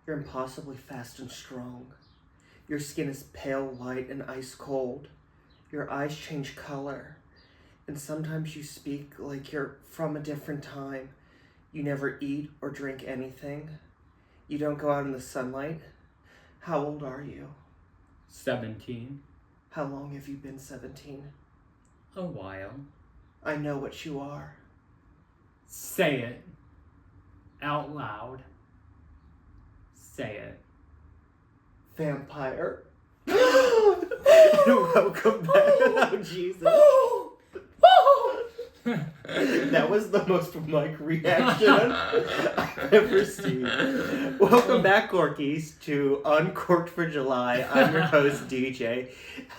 You're impossibly fast and strong. Your skin is pale white and ice cold. Your eyes change color. And sometimes you speak like you're from a different time. You never eat or drink anything. You don't go out in the sunlight. How old are you? 17. How long have you been 17? A while. I know what you are. Say it. Out loud. Say it. Vampire. Welcome back. Oh, Jesus. That was the most Mike reaction I've ever seen. Welcome back, Corkies, to Uncorked for July. I'm your host, DJ,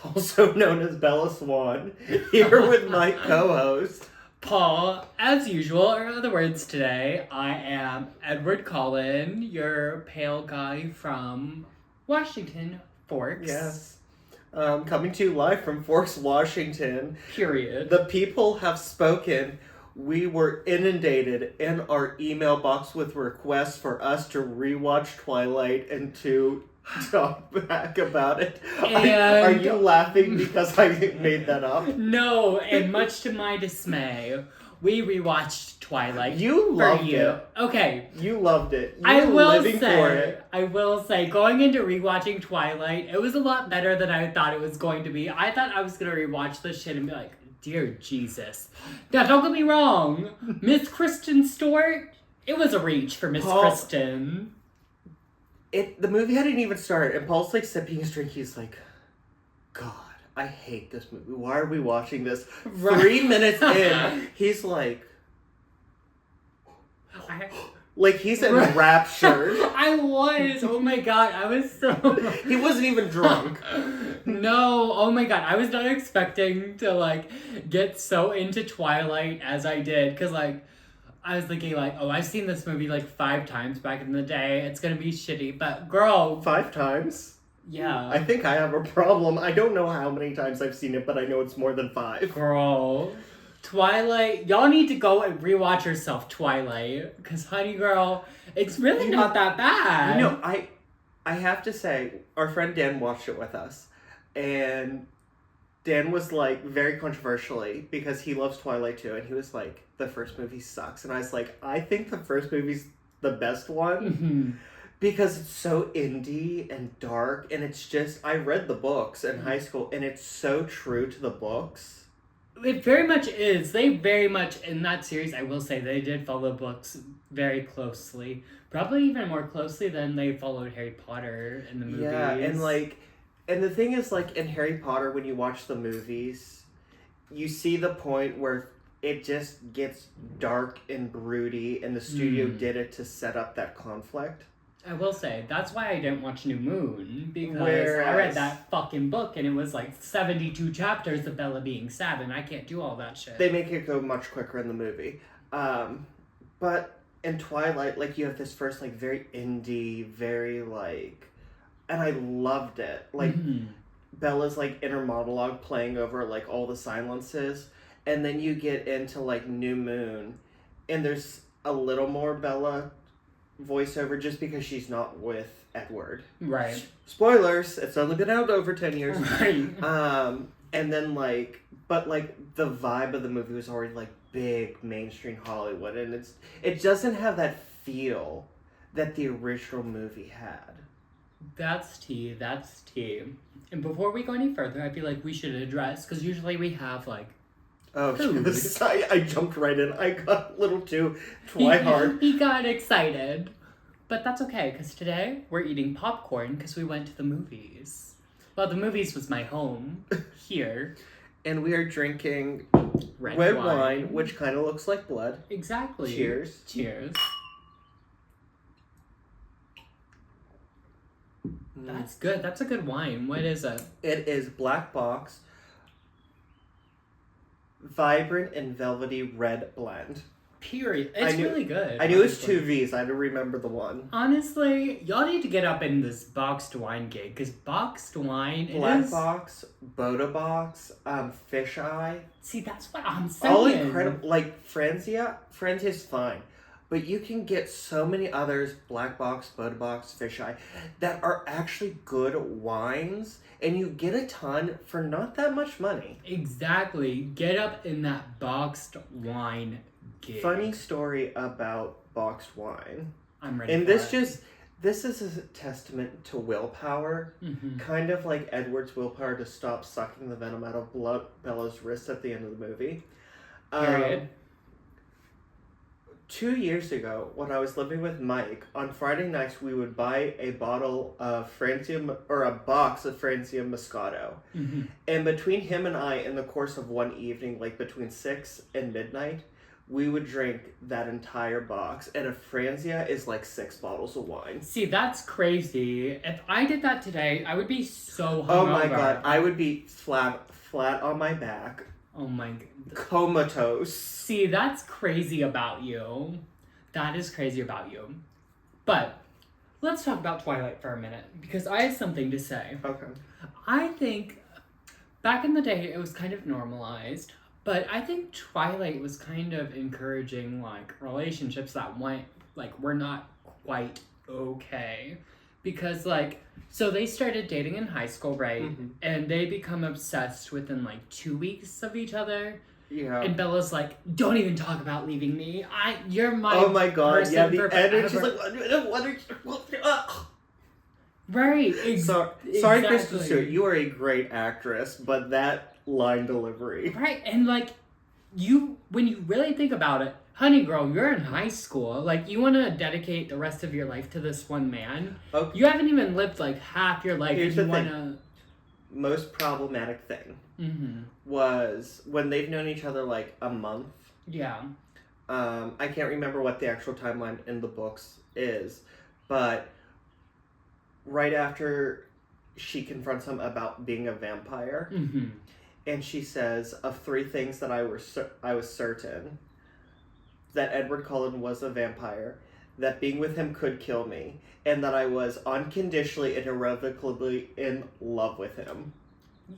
also known as Bella Swan, here with my co-host, Paul. As usual, or other words today, I am Edward Cullen, your pale guy from Washington, Forks. Yes. Coming to you live from Forks, Washington. Period. The people have spoken. We were inundated in our email box with requests for us to rewatch Twilight and to talk back about it. Are you laughing because I made that up? No, and much to my dismay, we rewatched Twilight. You loved it. Okay. You loved it. You were living for it. I will say, going into rewatching Twilight, it was a lot better than I thought it was going to be. I thought I was going to rewatch this shit and be like, dear Jesus. Now, don't get me wrong. Miss Kristen Stewart, it was a reach for Miss Kristen. The movie hadn't even started, and Paul's like sipping his drink. He's like, God, I hate this movie. Why are we watching this? Right. 3 minutes in, he's like, he's in rapture. I was. Oh my God. I was so... He wasn't even drunk. No. Oh my God. I was not expecting to, get so into Twilight as I did. Because, I was thinking, I've seen this movie, 5 times back in the day. It's gonna be shitty. But, girl... 5 times? Yeah. I think I have a problem. I don't know how many times I've seen it, but I know it's more than 5. Girl... Twilight, y'all need to go and rewatch yourself Twilight, because honey girl, it's really not that bad. I have to say, our friend Dan watched it with us, and Dan was very controversially, because he loves Twilight too, and he was like, the first movie sucks, and I was like, I think the first movie's the best one, because it's so indie and dark, and it's just, I read the books in high school, and it's so true to the books. It very much is. They very much, in that series, I will say, they did follow books very closely. Probably even more closely than they followed Harry Potter in the movies. Yeah, and the thing is, in Harry Potter, when you watch the movies, you see the point where it just gets dark and broody, and the studio did it to set up that conflict. I will say, that's why I didn't watch New Moon, because I read that fucking book, and it was 72 chapters of Bella being sad, and I can't do all that shit. They make it go much quicker in the movie. But in Twilight, you have this first, very indie, very, and I loved it. Bella's, inner monologue playing over, all the silences, and then you get into, New Moon, and there's a little more Bella voiceover just because she's not with Edward. Right. Spoilers, it's only been out over 10 years. Right. And then but the vibe of the movie was already big mainstream Hollywood, and it doesn't have that feel that the original movie had. That's tea. And before we go any further, I feel like we should address, because usually we have Oh, yes. I jumped right in. I got a little too hard. He got excited. But that's okay, because today we're eating popcorn because we went to the movies. Well, the movies was my home here. And we are drinking red wine, which kind of looks like blood. Exactly. Cheers. Cheers. That's good. That's a good wine. What is it? It is Black Box Vibrant and Velvety Red Blend. Period. It's really good. I knew it was 2 V's. I had to remember the one. Honestly, y'all need to get up in this boxed wine gig, because boxed wine Black Box, Boda Box, Fish Eye. See, that's what I'm saying. All incredible. Franzia is fine. but you can get so many others, Black Box, Bud Box, Fisheye, that are actually good wines, and you get a ton for not that much money. Exactly. Get up in that boxed wine gig. Funny story about boxed wine. I'm ready And for this it. this is a testament to willpower. Mm-hmm. Kind of like Edward's willpower to stop sucking the venom out of Bella's wrist at the end of the movie. Period. 2 years ago, when I was living with Mike, on Friday nights we would buy a bottle of a box of Franzia Moscato. Mm-hmm. And between him and I, in the course of one evening, like between 6 and midnight, we would drink that entire box. And a Franzia is like 6 bottles of wine. See, that's crazy. If I did that today, I would be so hungover. Oh my god, I would be flat on my back. Oh my god. Comatose. See, that's crazy about you. That is crazy about you. But let's talk about Twilight for a minute, because I have something to say. Okay. I think back in the day it was kind of normalized, but I think Twilight was kind of encouraging like relationships that were not quite okay. Because so they started dating in high school, right? Mm-hmm. And they become obsessed within 2 weeks of each other. Yeah. And Bella's like, don't even talk about leaving me. You're my Oh my god, person yeah, the for end, and forever." she's like, Right. Sorry, exactly. Kristen Stewart, you are a great actress, but that line delivery. Right, and when you really think about it, honey girl, you're in high school. You want to dedicate the rest of your life to this one man. Okay. You haven't even lived half your life. Here's and the you thing. want Most problematic thing to. was when they've known each other a month. Yeah. I can't remember what the actual timeline in the books is, but right after she confronts him about being a vampire, and she says, of 3 things that I was certain, that Edward Cullen was a vampire, that being with him could kill me, and that I was unconditionally and irrevocably in love with him.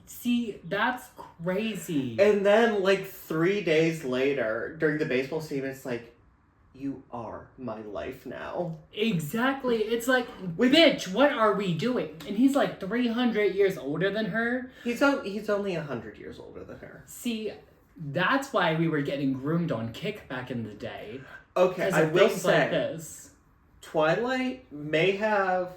See, that's crazy. And then, 3 days later, during the baseball scene, it's you are my life now. Exactly. It's bitch, what are we doing? And he's 300 years older than her. He's only 100 years older than her. See, that's why we were getting groomed on Kick back in the day. Okay, I will things say, like this. Twilight may have...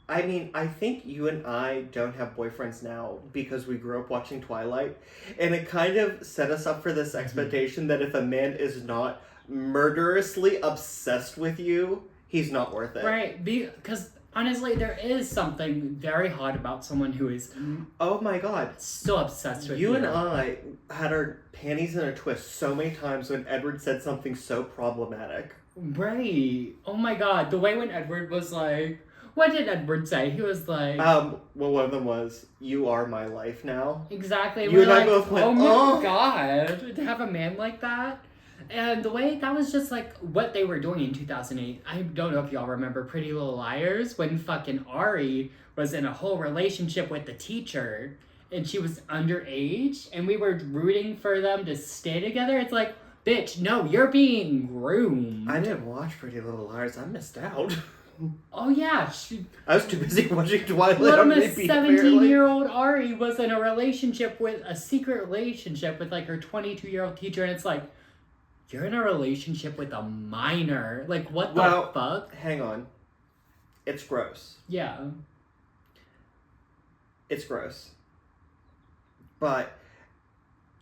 I mean, I think you and I don't have boyfriends now because we grew up watching Twilight. And it kind of set us up for this expectation that if a man is not murderously obsessed with you, he's not worth it. Right, because honestly, there is something very hot about someone who is Oh my god. so obsessed with you. You and I had our panties in a twist so many times when Edward said something so problematic. Right. Oh my god, the way when Edward was what did Edward say? He was well, one of them was, you are my life now. Exactly. You and I both went, oh my oh. god, to have a man like that. And the way that was just what they were doing in 2008. I don't know if y'all remember Pretty Little Liars when fucking Ari was in a whole relationship with the teacher and she was underage and we were rooting for them to stay together. It's bitch, no, you're being groomed. I didn't watch Pretty Little Liars. I missed out. Oh yeah, I was too busy watching Twilight. little Miss 17-year-old Ari was in a secret relationship with her 22-year-old teacher, and it's you're in a relationship with a minor. What the fuck? Hang on. It's gross. Yeah. It's gross. But...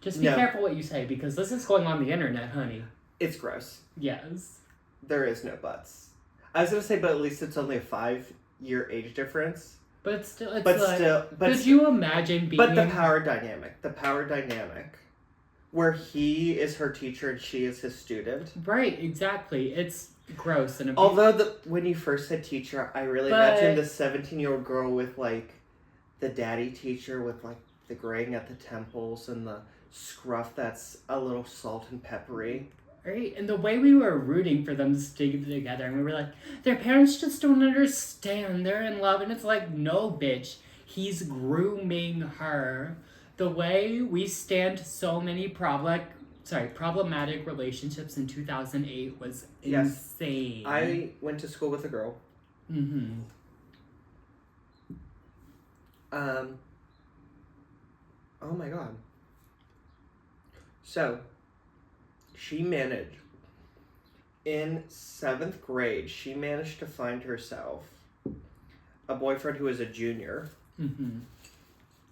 Just be careful what you say, because this is going on the internet, honey. It's gross. Yes. There is no buts. I was going to say, but at least it's only a 5-year age difference. But still, it's could you imagine being... But the power dynamic. Where he is her teacher and she is his student. Right, exactly. It's gross. And although when you first said teacher, I really imagined the 17-year-old girl with the daddy teacher with the graying at the temples and the scruff that's a little salt and peppery. Right, and the way we were rooting for them to stay together, and we were their parents just don't understand. They're in love, and it's no, bitch. He's grooming her. The way we stand so many problematic relationships in 2008 was Yes. insane. I went to school with a girl. Mm-hmm. Oh my god. So, she managed, in 7th grade, she managed to find herself a boyfriend who was a junior. Mm-hmm.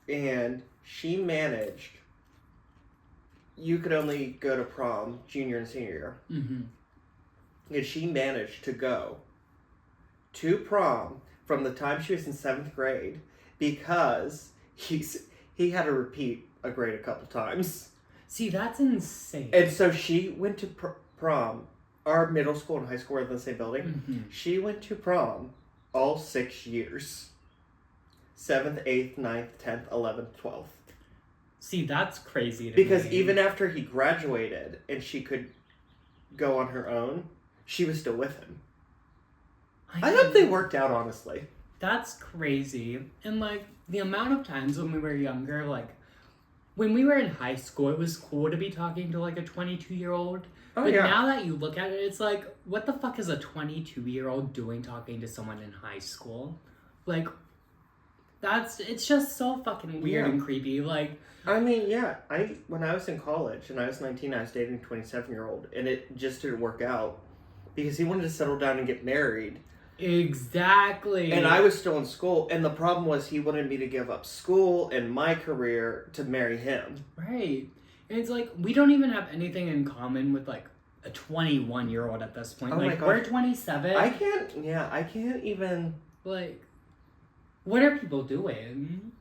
And she managed, you could only go to prom junior and senior year. Mm-hmm. And she managed to go to prom from the time she was in 7th grade because he had to repeat a grade a couple times. See, that's insane. And so she went to prom. Our middle school and high school were in the same building. Mm-hmm. She went to prom all 6 years. 7th, 8th, 9th, 10th, 11th, 12th. See, that's crazy to Because me. even after he graduated and she could go on her own, she was still with him. I hope they worked out, honestly. That's crazy. And, like, the amount of times when we were younger, like, when we were in high school, it was cool to be talking to, like, a 22-year-old. Oh, but yeah. now that you look at it, it's like, what the fuck is a 22-year-old doing talking to someone in high school? Like, it's just so fucking weird and creepy. Like, I mean, yeah, when I was in college and I was 19, I was dating a 27-year-old, and it just didn't work out because he wanted to settle down and get married. Exactly. And I was still in school, and the problem was he wanted me to give up school and my career to marry him. Right. And it's like, we don't even have anything in common with, like, a 21-year-old at this point. Oh like, we're 27. I can't even... Like, what are people doing?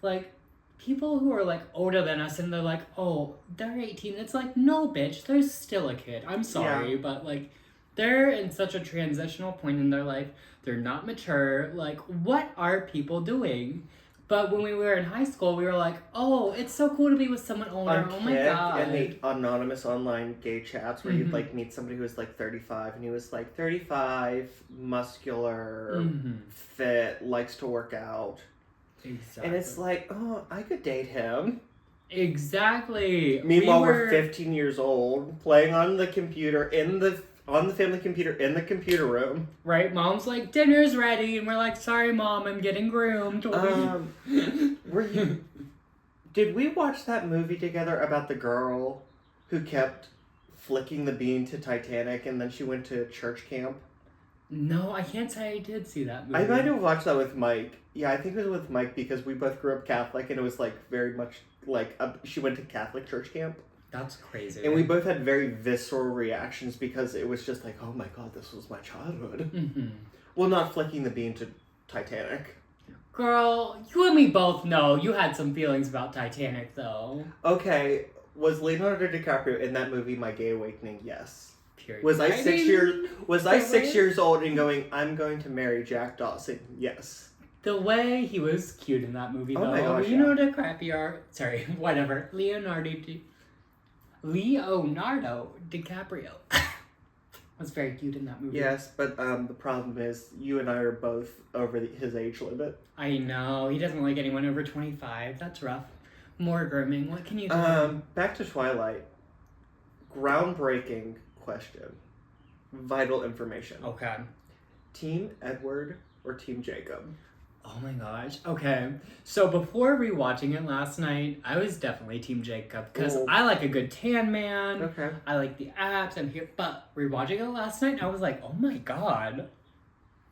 Like, people who are, like, older than us and they're like, oh, they're 18. It's like, no, bitch, they're still a kid. I'm sorry, but, like, they're in such a transitional point in their life. They're not mature. Like, what are people doing? But when we were in high school, we were like, oh, it's so cool to be with someone older. Oh my god. And the anonymous online gay chats where you'd, like, meet somebody who was, like, 35, and he was, like, 35, muscular, fit, likes to work out. Exactly. And it's like, oh, I could date him. Exactly. Meanwhile, we're 15 years old, playing on the computer on the family computer in the computer room. Right, Mom's like, dinner's ready, and we're like, sorry, Mom, I'm getting groomed. Did we watch that movie together about the girl who kept flicking the bean to Titanic and then she went to church camp? No, I can't say I did see that movie. I might have watched that with Mike. Yeah, I think it was with Mike because we both grew up Catholic and it was, like, very much like she went to Catholic church camp. That's crazy. And we both had very visceral reactions because it was just like, oh my god, this was my childhood. Mm-hmm. Well, not flicking the bean to Titanic. Girl, you and me both know you had some feelings about Titanic, though. Okay, was Leonardo DiCaprio in that movie my gay awakening? Yes. Period. Was I 6 years old and going, I'm going to marry Jack Dawson? Yes. The way he was cute in that movie, though. Oh my gosh, Leonardo DiCaprio was very cute in that movie. Yes, but the problem is you and I are both over his age limit. I know. He doesn't like anyone over 25. That's rough. More grooming. What can you do? Back to Twilight. Groundbreaking question. Vital information. Okay. Team Edward or Team Jacob? Oh my gosh. Okay. So before rewatching it last night, I was definitely Team Jacob because I like a good tan man. Okay. I like the abs. I'm here. But rewatching it last night, I was like, oh my god.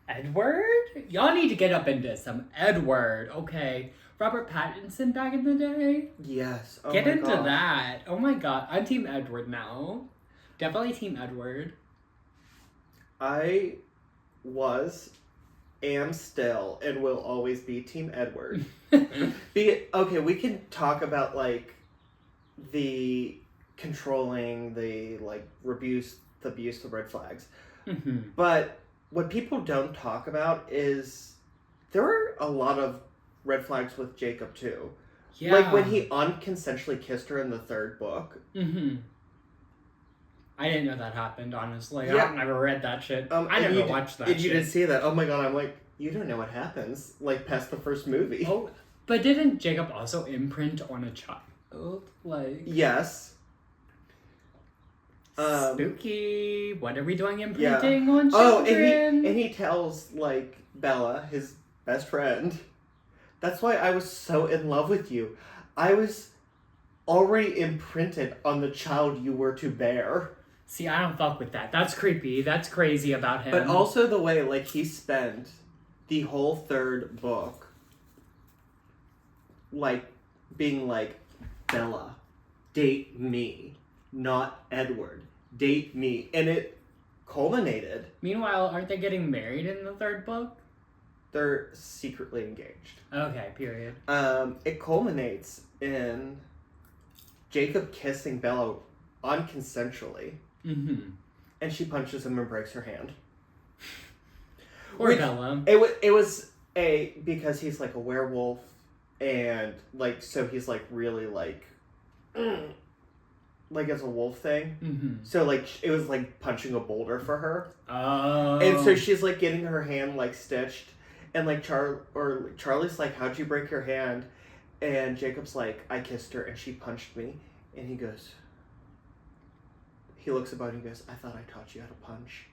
Edward? Y'all need to get up into some Edward. Okay. Robert Pattinson back in the day? Yes. Oh get my into gosh. that. Oh my god. I'm Team Edward now. Definitely Team Edward. I am still and will always be Team Edward. Okay, we can talk about, like, the controlling, the, like, abuse, the red flags. Mm-hmm. But what people don't talk about is there are a lot of red flags with Jacob, too. Yeah. Like, when he unconsensually kissed her in the 3rd book. Mm-hmm. I didn't know that happened, honestly. Yeah. I've never read that shit. I and never watched that shit. You didn't see that. Oh my god, I'm like, you don't know what happens, like, past the first movie. Oh, but didn't Jacob also imprint on a child? Like... Yes. Spooky. What are we doing imprinting on children? Oh, and he tells, like, Bella, his best friend, that's why I was so in love with you. I was already imprinted on the child you were to bear. See, I don't fuck with that. That's creepy. That's crazy about him. But also the way, like, he spent the whole third book, like, being like, Bella, date me, not Edward. Date me. And it culminated. Meanwhile, aren't they getting married in the third book? They're secretly engaged. Okay, period. It culminates in Jacob kissing Bella unconsensually. Mm-hmm. And she punches him and breaks her hand. Or Bella. It was because he's like a werewolf, and like, so he's like really like it's a wolf thing. Mm-hmm. So like it was like punching a boulder for her. Oh. And so she's like getting her hand like stitched, and like Charlie's like, how'd you break your hand? And Jacob's like, I kissed her and she punched me. And he looks about and he goes, I thought I taught you how to punch.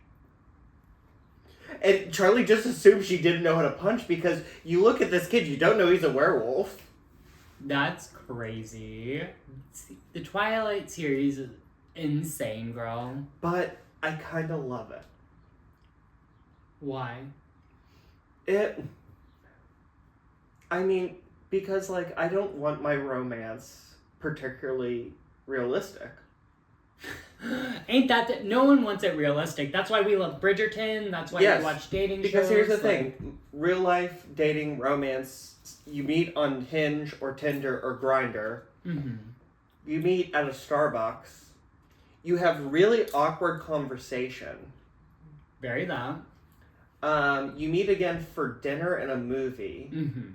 And Charlie just assumes she didn't know how to punch because you look at this kid, you don't know he's a werewolf. That's crazy. The Twilight series is insane, girl. But I kind of love it. Why? Because, like, I don't want my romance particularly realistic. Ain't that... No one wants it realistic. That's why we love Bridgerton. That's why we watch dating shows. Because here's the thing. Real life, dating, romance, you meet on Hinge or Tinder or Grindr. Mm-hmm. You meet at a Starbucks. You have really awkward conversation. Very that. You meet again for dinner and a movie. Mm-hmm.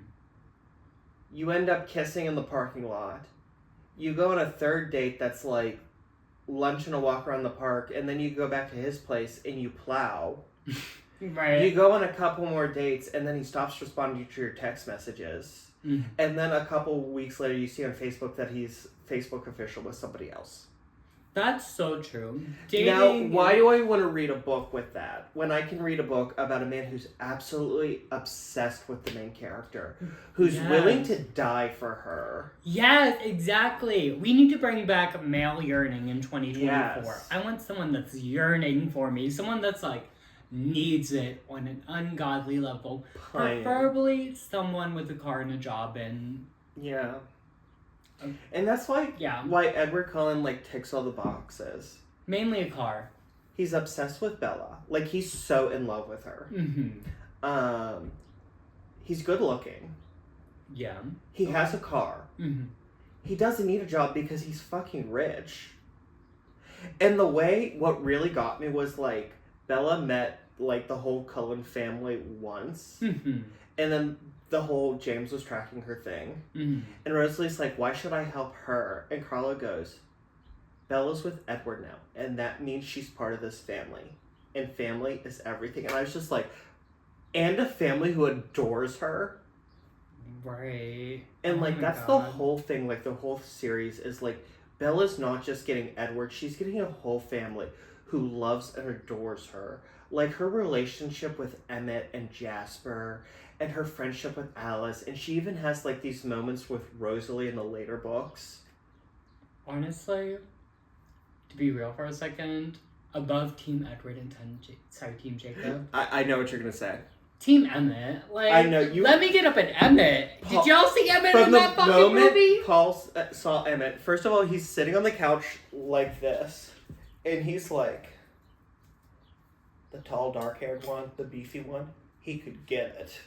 You end up kissing in the parking lot. You go on a third date that's like lunch and a walk around the park, and then you go back to his place and you plow. Right. You go on a couple more dates, and then he stops responding to your text messages. Mm-hmm. And then a couple weeks later, you see on Facebook that he's Facebook official with somebody else. That's so true. Now, why do I want to read a book with that when I can read a book about a man who's absolutely obsessed with the main character, who's willing to die for her? Yes, exactly. We need to bring back male yearning in 2024. Yes. I want someone that's yearning for me, someone that's like needs it on an ungodly level. Preferably someone with a car and a job and... Yeah. And that's why Edward Cullen, like, ticks all the boxes. Mainly a car. He's obsessed with Bella. Like, he's so in love with her. Mm-hmm. He's good looking. Yeah. He has a car. Mm-hmm. He doesn't need a job because he's fucking rich. And what really got me was, like, Bella met, like, the whole Cullen family once. Mm-hmm. And then the whole James was tracking her thing. Mm-hmm. And Rosalie's like, why should I help her? And Carla goes, Bella's with Edward now. And that means she's part of this family. And family is everything. And I was just like, and a family who adores her. Right. And like, that's the whole thing. Like, the whole series is like, Bella's not just getting Edward. She's getting a whole family who loves and adores her. Like, her relationship with Emmett and Jasper, and her friendship with Alice, and she even has like these moments with Rosalie in the later books. Honestly, to be real for a second, above Team Edward and Team Jacob. I know what you're gonna say. Team Emmett, like, I know you. Let me get up at Emmett. Did y'all see Emmett in that fucking movie? Paul saw Emmett. First of all, he's sitting on the couch like this, and he's like, the tall, dark-haired one, the beefy one. He could get it.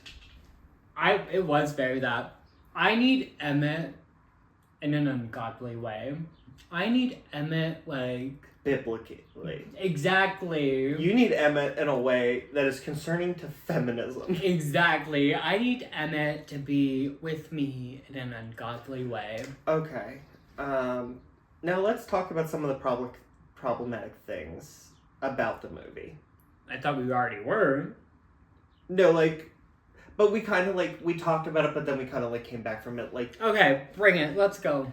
It was very that. I need Emmett in an ungodly way. I need Emmett, like... biblically. Exactly. You need Emmett in a way that is concerning to feminism. Exactly. I need Emmett to be with me in an ungodly way. Okay. Now let's talk about some of the problematic things about the movie. I thought we already were. No, like... But we kind of, like, we talked about it, but then we kind of, like, came back from it, like... Okay, bring it. Let's go.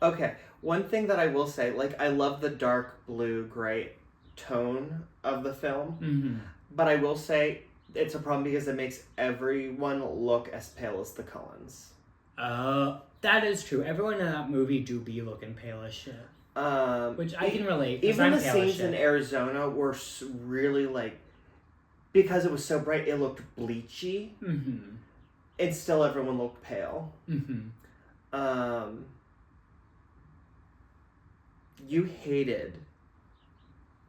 Okay. One thing that I will say, like, I love the dark blue gray tone of the film, Mm-hmm. but I will say it's a problem because it makes everyone look as pale as the Cullens. That is true. Everyone in that movie do be looking pale as shit. Which I can relate. Even I'm the pale as scenes shit. in Arizona were really, like, because it was so bright, it looked bleachy. Mm-hmm. And still everyone looked pale. Mm-hmm. You hated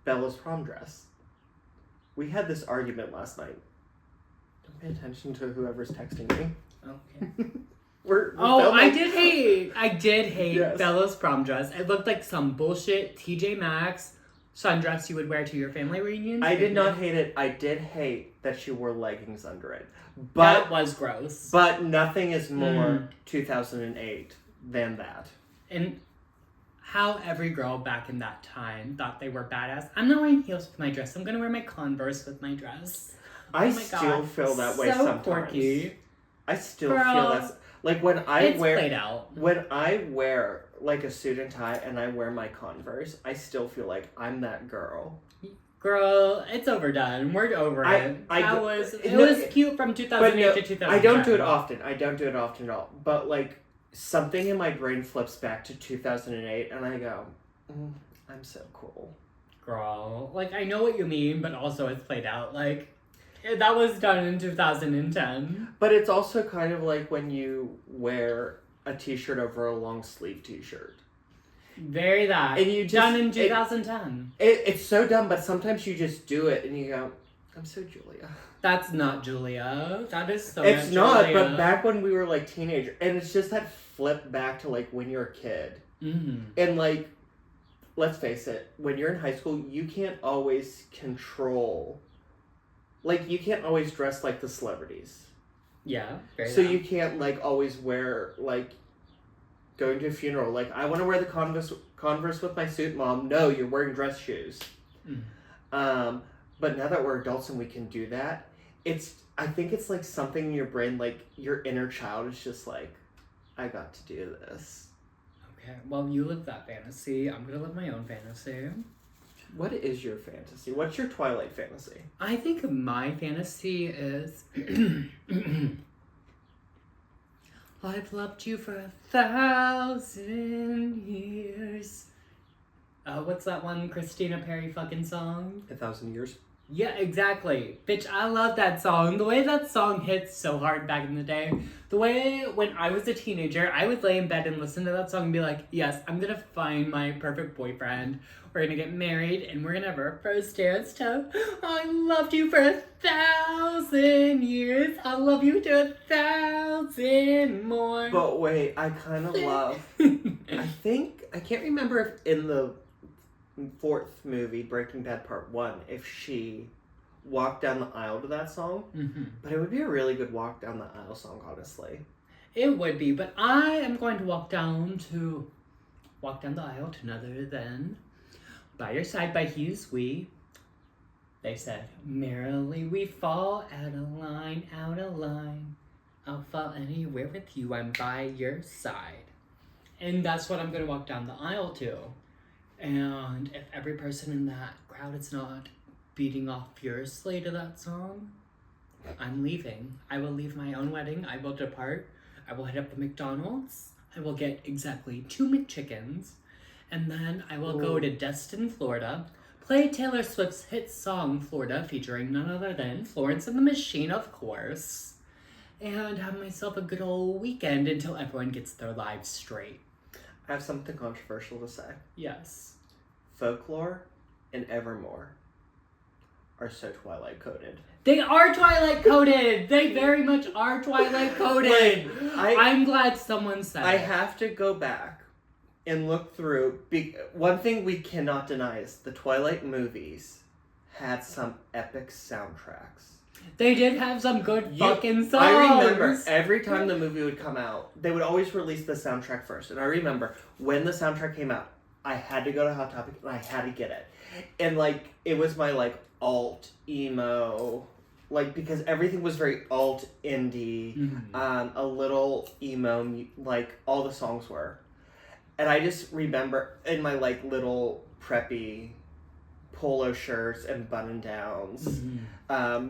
Bella's prom dress. We had this argument last night. Don't pay attention to whoever's texting me. Okay. We're I did hate Yes. Bella's prom dress. It looked like some bullshit TJ Maxx sundress you would wear to your family reunions. I did not hate it. I did hate that she wore leggings under it. But that was gross. But nothing is more 2008 than that. And how every girl back in that time thought they were badass. I'm not wearing heels with my dress. I'm gonna wear my Converse with my dress. I still feel that way sometimes. Quirky. I still feel that. Like when I played out. When I wear like a suit and tie and I wear my Converse, I still feel like I'm that girl. Girl, it's overdone. We're over it. It was cute from 2008 to 2010. I don't do it often. I don't do it often at all. But like something in my brain flips back to 2008 and I go, I'm so cool. Girl, like I know what you mean, but also it's played out. Like that was done in 2010. But it's also kind of like when you wear a t-shirt over a long sleeve t-shirt. Very that. And you just, done in 2010. It's so dumb, but sometimes you just do it and you go, I'm so Julia. That's not Julia. That is so It's not, Julia. but back when we were like teenagers, and it's just that flip back to like when you're a kid. Mm-hmm. And like, let's face it, when you're in high school, you can't always control. Like, you can't always dress like the celebrities. Yeah. So you can't, like, always wear, like, going to a funeral. Like, I want to wear the Converse with my suit, Mom. No, you're wearing dress shoes. But now that we're adults and we can do that, I think it's, like, something in your brain, like, your inner child is just like, I got to do this. Okay. Well, you live that fantasy. I'm going to live my own fantasy. What is your fantasy? What's your Twilight fantasy? I think my fantasy is... I've loved you for 1,000 years. What's that one Christina Perri fucking song? 1,000 Years? Yeah, exactly. Bitch, I love that song. The way that song hits so hard back in the day. The way when I was a teenager, I would lay in bed and listen to that song and be like, yes, I'm gonna find my perfect boyfriend. We're gonna get married and we're gonna have our first dance to I loved you for 1,000 years. I'll love you to 1,000 more. But wait, I kind of love... I can't remember if in the fourth movie, Breaking Bad Part 1, if she walked down the aisle to that song. Mm-hmm. But it would be a really good walk down the aisle song, honestly. It would be, but I am going to walk down the aisle to none other than By Your Side by Hughes We. They said, merrily we fall out of line. I'll fall anywhere with you, I'm by your side. And that's what I'm going to walk down the aisle to. And if every person in that crowd is not beating off furiously to that song, I'm leaving. I will leave my own wedding. I will depart. I will hit up the McDonald's. I will get exactly 2 McChickens. And then I will go to Destin, Florida, play Taylor Swift's hit song, Florida, featuring none other than Florence and the Machine, of course. And have myself a good old weekend until everyone gets their lives straight. I have something controversial to say. Yes. Folklore and Evermore are so Twilight coded. They are Twilight coded. They very much are Twilight coded. I'm glad someone said I it. have to go back and look through. One thing we cannot deny is the Twilight movies had some epic soundtracks. They did have some good fucking songs. I remember every time the movie would come out, they would always release the soundtrack first. And I remember when the soundtrack came out, I had to go to Hot Topic and I had to get it. And like, it was my like alt emo, like, because everything was very alt indie, a little emo, like all the songs were. And I just remember in my, like, little preppy polo shirts and button-downs,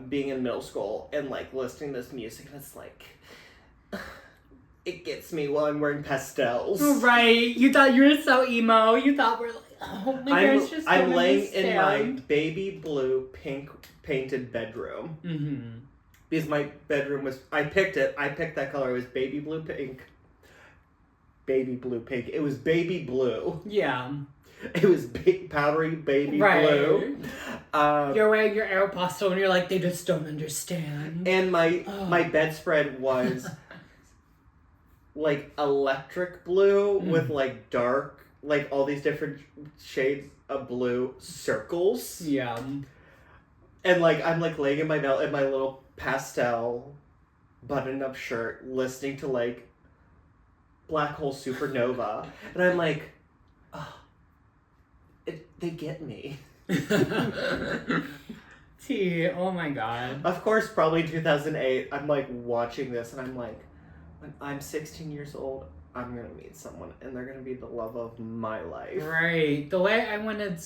being in middle school and, like, listening to this music, and it's like... It gets me while I'm wearing pastels. Right. You thought you were so emo. You thought we're like, oh my gosh, just I'm laying in my baby blue pink painted bedroom. Mm-hmm. Because my bedroom was... I picked that color. It was baby blue pink. Baby blue pink. It was baby blue. Yeah. It was powdery baby blue. You're wearing your Aeropostale and you're like, they just don't understand. And my bedspread was... like electric blue with like dark, like all these different shades of blue circles. Yeah. And like I'm like laying in my bed in my little pastel button up shirt listening to like Black Hole Supernova. And I'm like, oh, they get me. T, oh my god. Of course, probably in 2008, I'm like watching this and I'm like, when I'm 16 years old, I'm going to meet someone and they're going to be the love of my life. Right. The way I wanted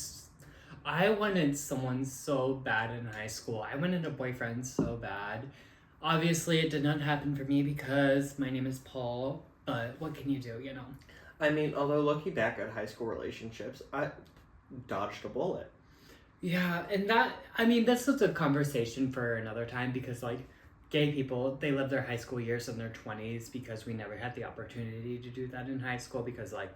someone so bad in high school. I wanted a boyfriend so bad. Obviously, it did not happen for me because my name is Paul, but what can you do, you know? I mean, although looking back at high school relationships, I dodged a bullet. Yeah, and this is a conversation for another time because, like, gay people, they live their high school years in their 20s because we never had the opportunity to do that in high school because, like,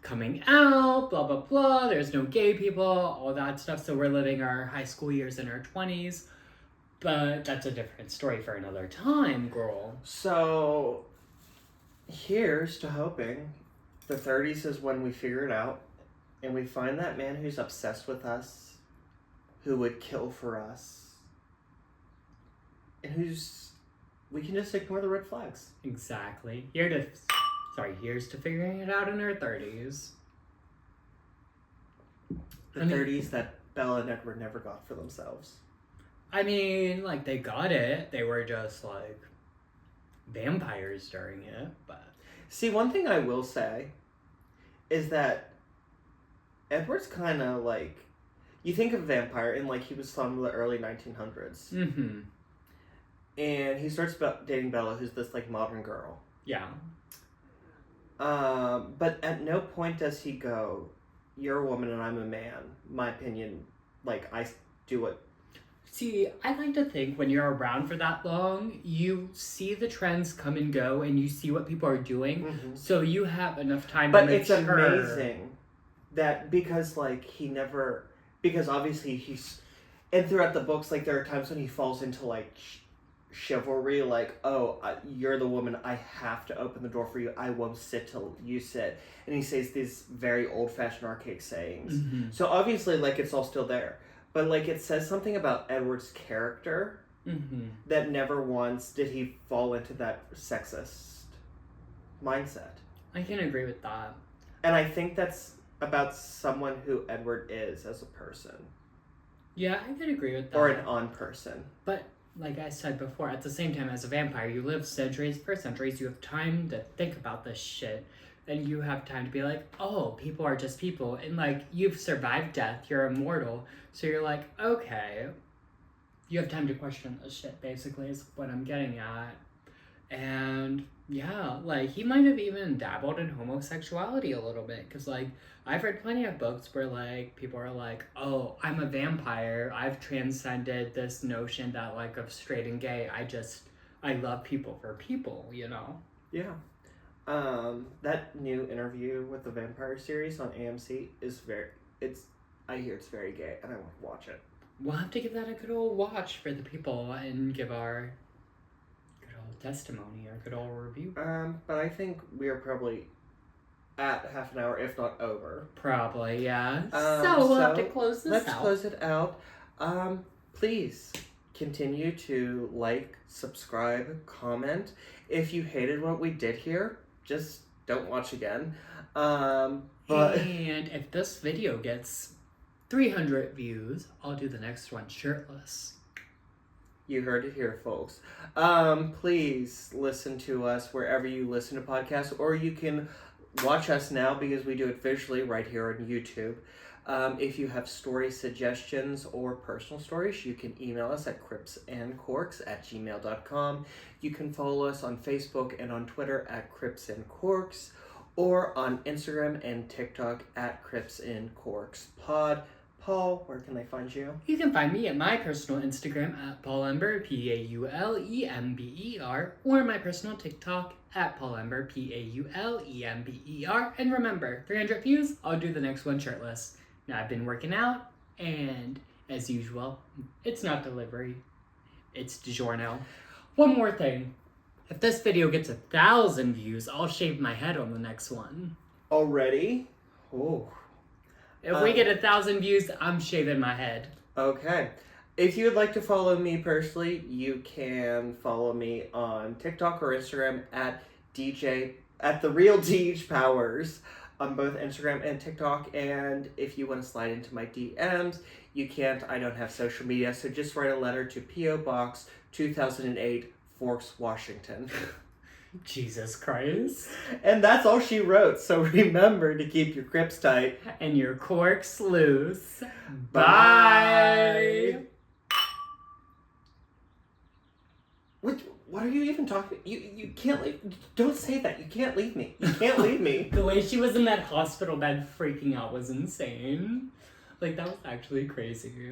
coming out, blah, blah, blah, there's no gay people, all that stuff. So we're living our high school years in our 20s. But that's a different story for another time, girl. So, here's to hoping the 30s is when we figure it out and we find that man who's obsessed with us, who would kill for us. And we can just ignore the red flags. Exactly. Here's to figuring it out in our 30s. The 30s that Bella and Edward never got for themselves. I mean, like, they got it. They were just, like, vampires during it, but... See, one thing I will say is that Edward's kind of, like... You think of a vampire, and, like, he was from the early 1900s. Mm-hmm. And he starts dating Bella, who's this, like, modern girl. Yeah. But at no point does he go, you're a woman and I'm a man. My opinion, like, I do what... See, I like to think when you're around for that long, you see the trends come and go and you see what people are doing. Mm-hmm. So you have enough time to make sure... But it's amazing that because, like, because obviously he's... And throughout the books, like, there are times when he falls into, like... chivalry, like, oh, you're the woman, I have to open the door for you, I won't sit till you sit. And he says these very old-fashioned archaic sayings. Mm-hmm. So obviously, like, it's all still there. But, like, it says something about Edward's character that never once did he fall into that sexist mindset. I can agree with that. And I think that's about someone who Edward is as a person. Yeah, I can agree with that. Or an on-person. But... like I said before, at the same time, as a vampire, you live centuries per centuries. You have time to think about this shit. And you have time to be like, oh, people are just people. And, like, you've survived death. You're immortal. So you're like, okay. You have time to question this shit, basically, is what I'm getting at. And, yeah, like, he might have even dabbled in homosexuality a little bit. Because, like, I've read plenty of books where, like, people are like, oh, I'm a vampire. I've transcended this notion that, like, of straight and gay. I love people for people, you know? Yeah. That new interview with the vampire series on AMC is I hear it's very gay, and I want to watch it. We'll have to give that a good old watch for the people and give our good old testimony, our good old review. But I think we are probably at half an hour, if not over. Probably, yeah. So we'll have to close this out. Let's close it out. Please continue to like, subscribe, comment. If you hated what we did here, just don't watch again. And if this video gets 300 views, I'll do the next one shirtless. You heard it here, folks. Please listen to us wherever you listen to podcasts, or you can watch us now because we do it visually right here on YouTube. If you have story suggestions or personal stories, you can email us at cripsandcorks@gmail.com. You can follow us on Facebook and on Twitter at cripsandcorks, or on Instagram and TikTok at cripsandcorkspod. Paul, where can they find you? You can find me at my personal Instagram at paulember, PAULEMBER, or my personal TikTok at paulember, PAULEMBER. And remember, 300 views, I'll do the next one shirtless. Now, I've been working out, and as usual, it's not delivery, it's DiGiorno. One more thing. If this video gets 1,000 views, I'll shave my head on the next one. Already? Oh. If we get 1,000 views, I'm shaving my head. Okay. If you would like to follow me personally, you can follow me on TikTok or Instagram at the real Deej Powers on both Instagram and TikTok. And if you want to slide into my DMs, you can't. I don't have social media, so just write a letter to P.O. Box 2008, Forks, Washington. Jesus Christ. And that's all she wrote, so remember to keep your crips tight. And your corks loose. Bye! What are you even talking? You can't leave. Don't say that. You can't leave me. You can't leave me. The way she was in that hospital bed freaking out was insane. Like, that was actually crazy.